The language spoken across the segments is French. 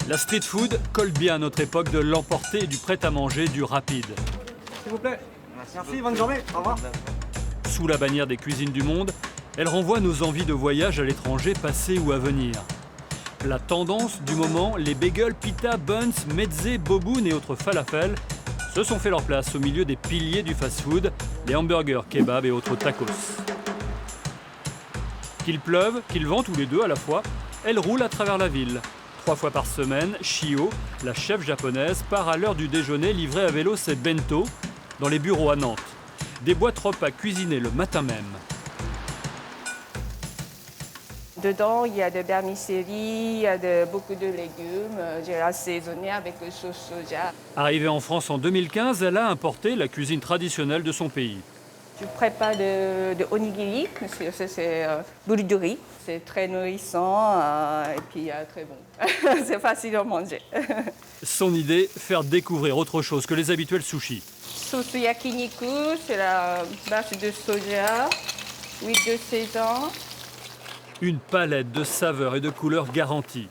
La street food colle bien à notre époque de l'emporter et du prêt-à-manger, du rapide. S'il vous plaît. Merci, bonne journée. Au revoir. Sous la bannière des cuisines du monde, elle renvoie nos envies de voyage à l'étranger, passé ou à venir. La tendance du moment, les bagels, pita, buns, mezze, boboon et autres falafels se sont fait leur place au milieu des piliers du fast-food, les hamburgers, kebabs et autres tacos. Qu'il pleuve, qu'il vente ou les deux à la fois, elle roule à travers la ville. 3 fois par semaine, Shio, la chef japonaise, part à l'heure du déjeuner livrer à vélo ses bento dans les bureaux à Nantes. Des boîtes repas cuisinées le matin même. Dedans, il y a de vermicelli, il y a beaucoup de légumes. J'ai assaisonné avec le sauce soja. Arrivée en France en 2015, elle a importé la cuisine traditionnelle de son pays. Je prépare de onigiri, c'est boule de riz. C'est très nourrissant et puis très bon. C'est facile à manger. Son idée, faire découvrir autre chose que les habituels sushis. Sauce yakiniku, c'est la base de soja, huile de seitan. Une palette de saveurs et de couleurs garantie.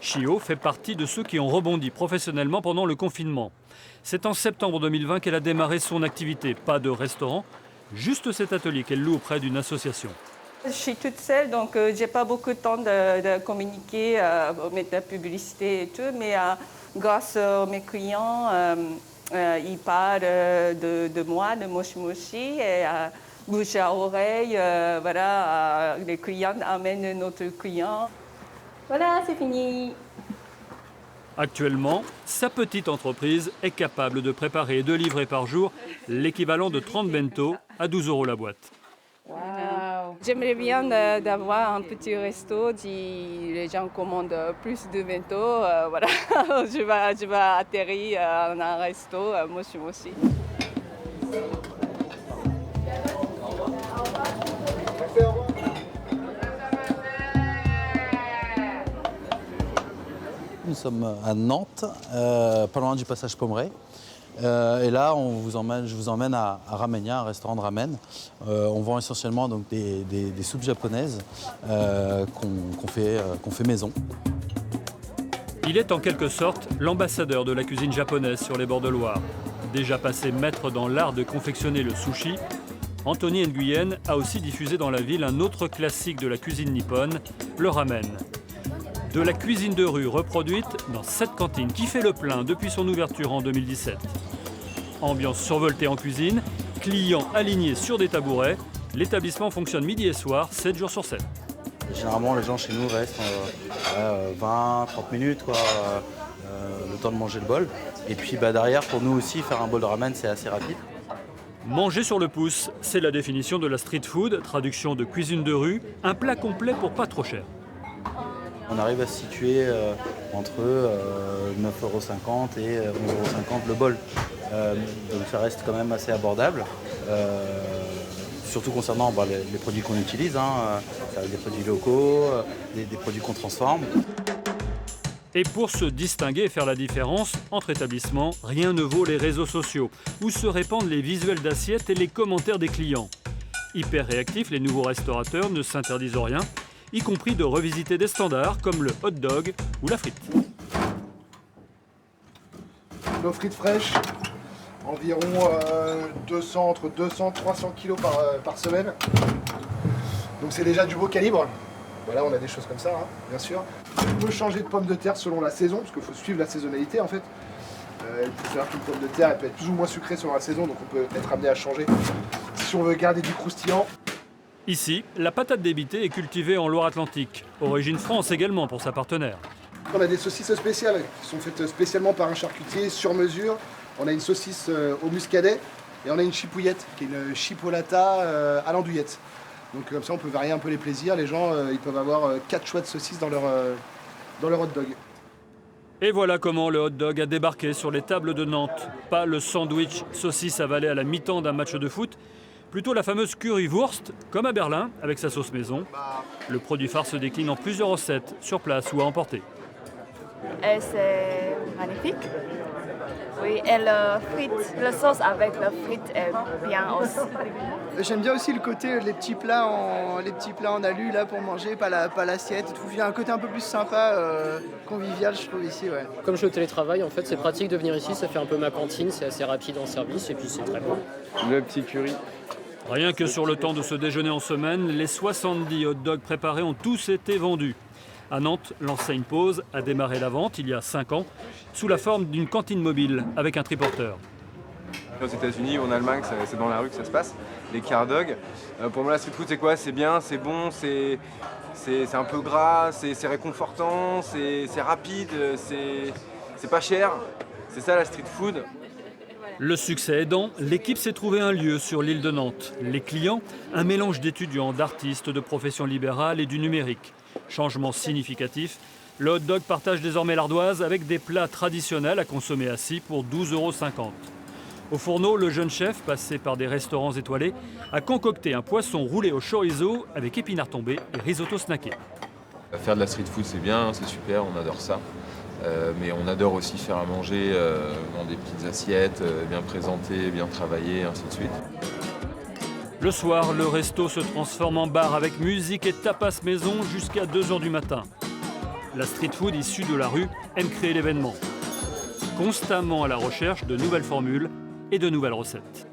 Shio fait partie de ceux qui ont rebondi professionnellement pendant le confinement. C'est en septembre 2020 qu'elle a démarré son activité. Pas de restaurant, juste cet atelier qu'elle loue auprès d'une association. Je suis toute seule, donc j'ai pas beaucoup de temps de communiquer, mettre de la publicité et tout, mais grâce à mes clients, ils parlent de moi, de Moshi Moshi, et bouche à oreille, voilà, les clients amènent notre client. Voilà, c'est fini. Actuellement, sa petite entreprise est capable de préparer et de livrer par jour l'équivalent de 30 bento à 12 € la boîte. Wow. J'aimerais bien d'avoir un petit resto si les gens commandent plus de bento. Voilà, je vais atterrir dans un resto, Moshi Moshi. Nous sommes à Nantes, pas loin du passage Pommeraye. Et là, je vous emmène à Ramenia, un restaurant de ramen. On vend essentiellement donc, des soupes japonaises qu'on fait maison. Il est en quelque sorte l'ambassadeur de la cuisine japonaise sur les bords de Loire. Déjà passé maître dans l'art de confectionner le sushi, Anthony Nguyen a aussi diffusé dans la ville un autre classique de la cuisine nippone, le ramen. De la cuisine de rue reproduite dans cette cantine qui fait le plein depuis son ouverture en 2017. Ambiance survoltée en cuisine, clients alignés sur des tabourets, l'établissement fonctionne midi et soir, 7 jours sur 7. Généralement, les gens chez nous restent 20-30 minutes, le temps de manger le bol. Et puis derrière, pour nous aussi, faire un bol de ramen, c'est assez rapide. Manger sur le pouce, c'est la définition de la street food, traduction de cuisine de rue, un plat complet pour pas trop cher. On arrive à se situer entre 9,50 € et 11,50 € le bol. Donc ça reste quand même assez abordable. Surtout concernant les produits qu'on utilise, des produits locaux, des produits qu'on transforme. Et pour se distinguer et faire la différence entre établissements, rien ne vaut les réseaux sociaux, où se répandent les visuels d'assiettes et les commentaires des clients. Hyper réactifs, les nouveaux restaurateurs ne s'interdisent rien, y compris de revisiter des standards comme le hot dog ou la frite. Nos frites fraîches, environ entre 200 et 300 kg par semaine. Donc c'est déjà du beau calibre. Voilà, on a des choses comme ça, bien sûr. On peut changer de pomme de terre selon la saison, parce qu'il faut suivre la saisonnalité en fait. Il faut savoir qu'une pomme de terre, elle peut être plus ou moins sucrée selon la saison, donc on peut être amené à changer si on veut garder du croustillant. Ici, la patate débitée est cultivée en Loire-Atlantique. Origine France également pour sa partenaire. On a des saucisses spéciales qui sont faites spécialement par un charcutier sur mesure. On a une saucisse au muscadet et on a une chipouillette qui est une chipolata à l'andouillette. Donc comme ça on peut varier un peu les plaisirs. Les gens ils peuvent avoir 4 choix de saucisses dans leur hot dog. Et voilà comment le hot dog a débarqué sur les tables de Nantes. Pas le sandwich saucisse avalé à la mi-temps d'un match de foot, plutôt la fameuse currywurst, comme à Berlin, avec sa sauce maison. Le produit phare se décline en plusieurs recettes, sur place ou à emporter. Et c'est magnifique. Oui, et le sauce avec le frites est bien aussi. J'aime bien aussi le côté les petits plats en alu là pour manger, pas l'assiette et tout. Il y a un côté un peu plus sympa, convivial je trouve ici. Ouais. Comme je suis au télétravail, en fait, c'est pratique de venir ici. Ça fait un peu ma cantine, c'est assez rapide en service et puis c'est très bon. Le petit curry. Rien que sur le temps de ce déjeuner en semaine, les 70 hot dogs préparés ont tous été vendus. À Nantes, l'enseigne Pause a démarré la vente il y a 5 ans sous la forme d'une cantine mobile avec un triporteur. Aux États-Unis ou en Allemagne, c'est dans la rue que ça se passe. Les car dogs. Pour moi, la street food, c'est quoi? C'est bien, c'est bon, c'est un peu gras, c'est réconfortant, c'est rapide, c'est pas cher. C'est ça la street food. Le succès aidant, l'équipe s'est trouvé un lieu sur l'île de Nantes. Les clients, un mélange d'étudiants, d'artistes, de professions libérales et du numérique. Changement significatif, le hot dog partage désormais l'ardoise avec des plats traditionnels à consommer assis pour 12,50 €. Au fourneau, le jeune chef, passé par des restaurants étoilés, a concocté un poisson roulé au chorizo avec épinards tombés et risotto snacké. Faire de la street food, c'est bien, c'est super, on adore ça. Mais on adore aussi faire à manger dans des petites assiettes, bien présentées, bien travaillées, et ainsi de suite. Le soir, le resto se transforme en bar avec musique et tapas maison jusqu'à 2 h du matin. La street food issue de la rue aime créer l'événement, constamment à la recherche de nouvelles formules et de nouvelles recettes.